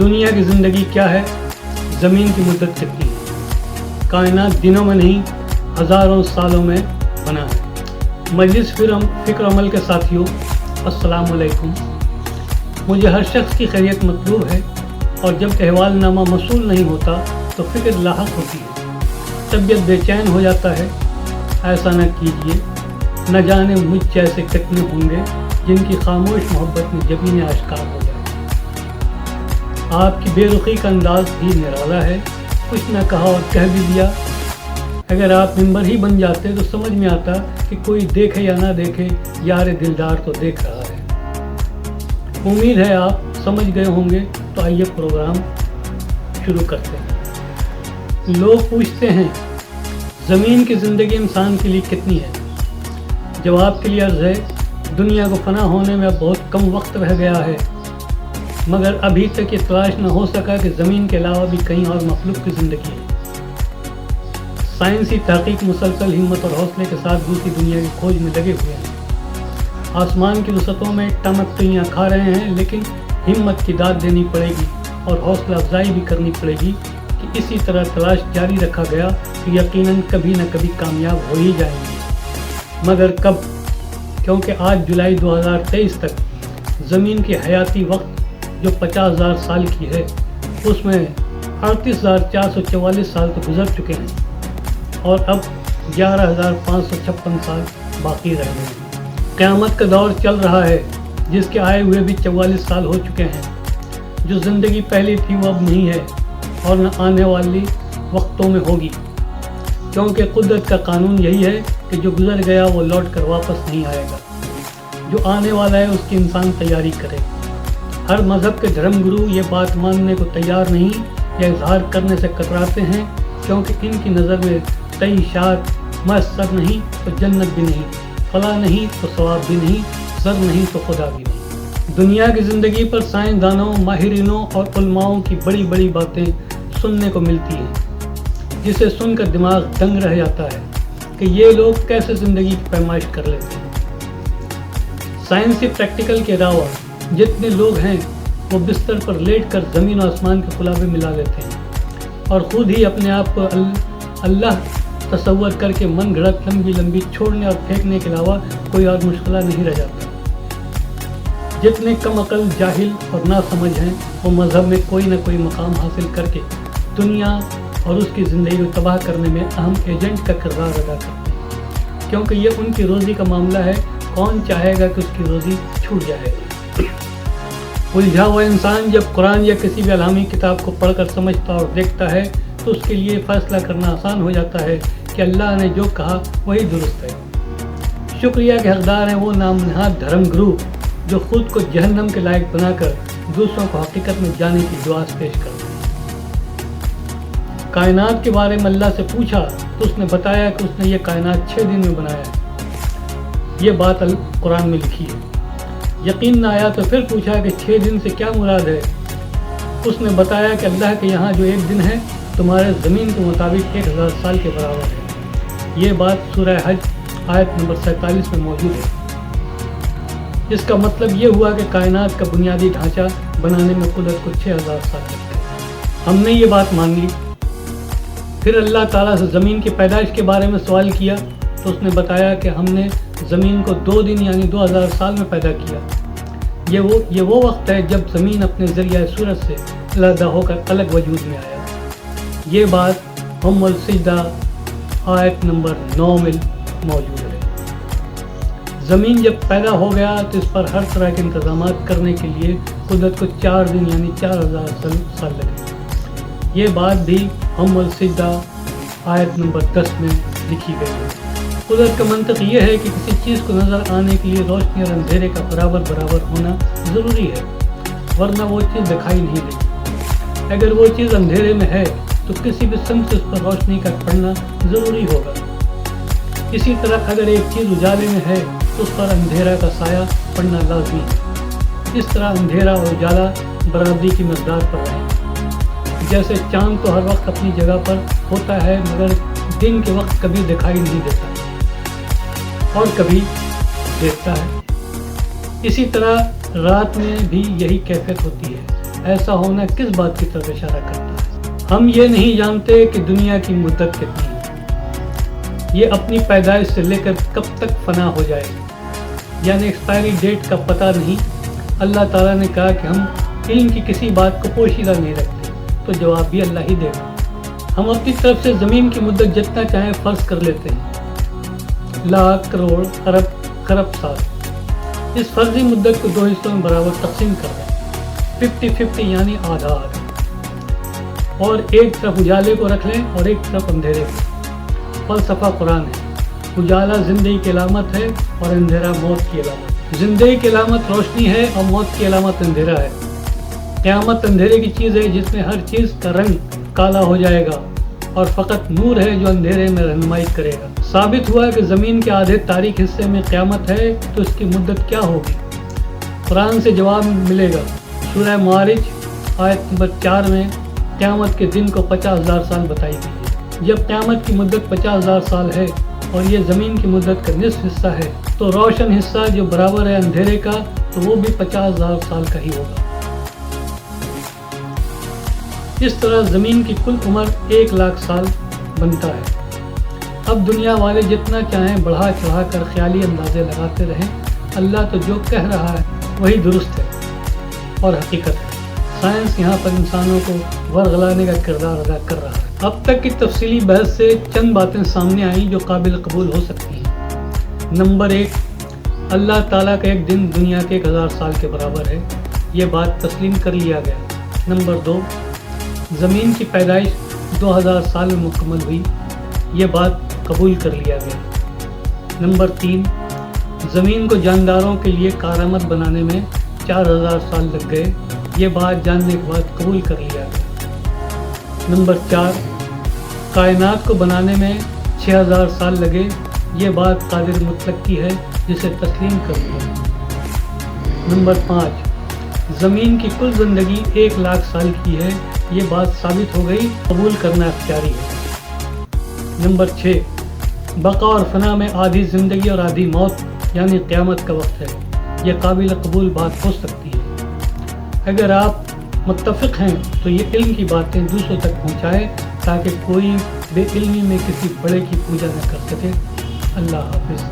دنیا کی زندگی کیا ہے؟ زمین کی مدت کتنی ہے؟ کائنات دنوں میں نہیں ہزاروں سالوں میں بنا ہے۔ مجلس فکر عمل کے ساتھیوں، السلام علیکم۔ مجھے ہر شخص کی خیریت مطلوب ہے، اور جب احوال نامہ موصول نہیں ہوتا تو فکر لاحق ہوتی ہے، طبیعت بے چین ہو جاتا ہے۔ ایسا نہ کیجیے، نہ جانے مجھ جیسے کتنے ہوں گے جن کی خاموش محبت میں جبینیں آشکار ہو جائے۔ آپ کی بے رخی کا انداز بھی نرالا ہے، کچھ نہ کہا اور کہہ بھی دیا۔ اگر آپ ممبر ہی بن جاتے تو سمجھ میں آتا کہ کوئی دیکھے یا نہ دیکھے، یار دلدار تو دیکھ رہا ہے۔ امید ہے آپ سمجھ گئے ہوں گے، تو آئیے پروگرام شروع کرتے ہیں۔ لوگ پوچھتے ہیں زمین کی زندگی انسان کے لیے کتنی ہے؟ جواب کے لیے عرض ہے، دنیا کو فنا ہونے میں اب بہت کم وقت رہ گیا ہے، مگر ابھی تک یہ تلاش نہ ہو سکا کہ زمین کے علاوہ بھی کہیں اور مخلوق کی زندگی ہے۔ سائنسی تحقیق مسلسل ہمت اور حوصلے کے ساتھ دوسری دنیا کی کھوج میں لگے ہوئے ہیں۔ آسمان کی وسعتوں میں ٹمکتیاں کھا رہے ہیں، لیکن ہمت کی داد دینی پڑے گی اور حوصلہ افزائی بھی کرنی پڑے گی کہ اسی طرح تلاش جاری رکھا گیا کہ یقیناً کبھی نہ کبھی کامیاب ہو ہی جائیں گے۔ مگر کب؟ کیونکہ آج جولائی 2023 تک زمین کی حیاتی وقت جو 50,000 سال کی ہے، اس میں 38,444 سال تو گزر چکے ہیں، اور اب 11,556 سال باقی رہ گئے ہیں۔ قیامت کا دور چل رہا ہے، جس کے آئے ہوئے بھی 44 سال ہو چکے ہیں۔ جو زندگی پہلی تھی وہ اب نہیں ہے، اور نہ آنے والی وقتوں میں ہوگی، کیونکہ قدرت کا قانون یہی ہے کہ جو گزر گیا وہ لوٹ کر واپس نہیں آئے گا۔ جو آنے والا ہے اس کی انسان تیاری کرے۔ ہر مذہب کے دھرم گرو یہ بات ماننے کو تیار نہیں یا اظہار کرنے سے کتراتے ہیں، کیونکہ ان کی نظر میں تعیشات میسر نہیں تو جنت بھی نہیں، فلاح نہیں تو ثواب بھی نہیں، زر نہیں تو خدا بھی نہیں۔ دنیا کی زندگی پر سائنسدانوں، ماہرینوں اور علماؤں کی بڑی بڑی باتیں سننے کو ملتی ہیں، جسے سن کر دماغ دنگ رہ جاتا ہے کہ یہ لوگ کیسے زندگی کی پیمائش کر لیتے ہیں۔ سائنسی پریکٹیکل کے علاوہ جتنے لوگ ہیں وہ بستر پر لیٹ کر زمین و آسمان کے خلابے ملا لیتے ہیں، اور خود ہی اپنے آپ کو اللہ تصور کر کے من گھڑت لمبی لمبی چھوڑنے اور پھینکنے کے علاوہ کوئی اور مشغلہ نہیں رہ جاتا۔ جتنے کم عقل، جاہل اور ناسمجھ ہیں، وہ مذہب میں کوئی نہ کوئی مقام حاصل کر کے دنیا اور اس کی زندگی کو تباہ کرنے میں اہم ایجنٹ کا کردار ادا کرتے ہیں، کیونکہ یہ ان کی روزی کا معاملہ ہے۔ کون چاہے گا کہ اس کی روزی چھوٹ جائے گی؟ الجھا ہوا انسان جب قرآن یا کسی بھی الہامی کتاب کو پڑھ کر سمجھتا اور دیکھتا ہے تو اس کے لیے فیصلہ کرنا آسان ہو جاتا ہے کہ اللہ نے جو کہا وہی درست ہے۔ شکریہ کے حقدار ہیں وہ نام نہاد دھرم گرو جو خود کو جہنم کے لائق بنا کر دوسروں کو حقیقت میں جانے کی دعا پیش کرتے ہیں۔ کائنات کے بارے میں اللہ سے پوچھا تو اس نے بتایا کہ اس نے یہ کائنات 6 دن میں بنایا ہے۔ یہ بات قرآن میں لکھی ہے۔ یقین نہ آیا تو پھر پوچھا کہ 6 دن سے کیا مراد ہے؟ اس نے بتایا کہ اللہ کے یہاں جو ایک دن ہے تمہارے زمین کے مطابق 1000 سال کے برابر ہے۔ یہ بات سورہ حج آیت نمبر 47 میں موجود ہے۔ اس کا مطلب یہ ہوا کہ کائنات کا بنیادی ڈھانچہ بنانے میں قدرت کو 6000 سال لگتے ہیں۔ ہم نے یہ بات مان لی۔ پھر اللہ تعالیٰ سے زمین کی پیدائش کے بارے میں سوال کیا تو اس نے بتایا کہ ہم نے زمین کو 2 دن یعنی 2000 سال میں پیدا کیا۔ یہ وہ وقت ہے جب زمین اپنے ذریعہ سورج سے علیحدہ ہو کر الگ وجود میں آیا۔ یہ بات ہم السجدہ آیت نمبر 9 میں موجود ہے۔ زمین جب پیدا ہو گیا تو اس پر ہر طرح کے انتظامات کرنے کے لیے قدرت کو 4 دن یعنی 4000 سال لگے۔ یہ بات بھی ہم السجدہ آیت نمبر 10 میں لکھی گئی ہے۔ قدرت کا منطق یہ ہے کہ کسی چیز کو نظر آنے کے لیے روشنی اور اندھیرے کا برابر ہونا ضروری ہے، ورنہ وہ چیز دکھائی نہیں دیتی۔ اگر وہ چیز اندھیرے میں ہے تو کسی بھی سمت سے اس پر روشنی کا پڑنا ضروری ہوگا۔ اسی طرح اگر ایک چیز اجالے میں ہے تو اس پر اندھیرا کا سایہ پڑنا لازمی ہے۔ اس طرح اندھیرا اور اجالا برابری کی مقدار پر رہیں۔ جیسے چاند تو ہر وقت اپنی جگہ پر ہوتا ہے، مگر دن کے وقت کبھی دکھائی نہیں دیتا اور کبھی دیتا ہے۔ اسی طرح رات میں بھی یہی کیفیت ہوتی ہے۔ ایسا ہونا کس بات کی طرف اشارہ کرتا ہے؟ ہم یہ نہیں جانتے کہ دنیا کی مدت کتنی ہے، یہ اپنی پیدائش سے لے کر کب تک فنا ہو جائے گی، یعنی ایکسپائری ڈیٹ کا پتہ نہیں۔ اللہ تعالیٰ نے کہا کہ ہم علم کی کسی بات کو پوشیدہ نہیں رکھتے، تو جواب بھی اللہ ہی دے گا۔ ہم اپنی طرف سے زمین کی مدت جتنا چاہیں فرض کر لیتے ہیں، لاکھ، کروڑ، ارب، خرب سال۔ اس فرضی مدت کو 2 حصوں میں برابر تقسیم کر دیں، 50-50 یعنی آدھا آدھا، اور ایک طرف اجالے کو رکھ لیں اور ایک طرف اندھیرے کو۔ فلسفہ قرآن ہے، اجالا زندگی کی علامت ہے اور اندھیرا موت کی علامت۔ زندگی کی علامت روشنی ہے اور موت کی علامت اندھیرا ہے۔ قیامت اندھیرے کی چیز ہے جس میں ہر چیز کا رنگ کالا ہو جائے گا، اور فقط نور ہے جو اندھیرے میں رہنمائی کرے گا۔ ثابت ہوا کہ زمین کے آدھے تاریک حصے میں قیامت ہے، تو اس کی مدت کیا ہوگی؟ قرآن سے جواب ملے گا۔ سورہ معارج آیت نمبر 4 میں قیامت کے دن کو 50,000 سال بتائی گئی ہے۔ جب قیامت کی مدت 50,000 سال ہے اور یہ زمین کی مدت کا نصف حصہ ہے، تو روشن حصہ جو برابر ہے اندھیرے کا، تو وہ بھی 50,000 سال کا ہی ہوگا۔ اس طرح زمین کی کل عمر 1,00,000 سال بنتا ہے۔ اب دنیا والے جتنا چاہیں بڑھا چڑھا کر خیالی اندازے لگاتے رہیں، اللہ تو جو کہہ رہا ہے وہی درست ہے اور حقیقت ہے۔ سائنس یہاں پر انسانوں کو ورغلانے کا کردار ادا کر رہا ہے۔ اب تک کی تفصیلی بحث سے چند باتیں سامنے آئیں جو قابل قبول ہو سکتی ہیں۔ نمبر 1، اللہ تعالیٰ کا ایک دن دنیا کے 1000 سال کے برابر ہے، یہ بات تسلیم کر لیا گیا۔ نمبر 2، زمین کی پیدائش 2000 سال میں مکمل ہوئی، یہ بات قبول کر لیا گیا۔ نمبر 3، زمین کو جانداروں کے لیے کارآمد بنانے میں 4000 سال لگ گئے، یہ بات جاننے کے بعد قبول کر لیا گیا۔ نمبر 4، کائنات کو بنانے میں 6000 سال لگے، یہ بات قادر مطلق کی ہے جسے تسلیم کر لیا۔ نمبر 5، زمین کی کل زندگی 1,00,000 سال کی ہے، یہ بات ثابت ہو گئی، قبول کرنا اختیاری ہے۔ نمبر 6، بقا اور فنا میں آدھی زندگی اور آدھی موت یعنی قیامت کا وقت ہے، یہ قابل قبول بات ہو سکتی ہے۔ اگر آپ متفق ہیں تو یہ علم کی باتیں دوسروں تک پہنچائیں تاکہ کوئی بے علمی میں کسی بڑے کی پوجا نہ کر سکے۔ اللہ حافظ۔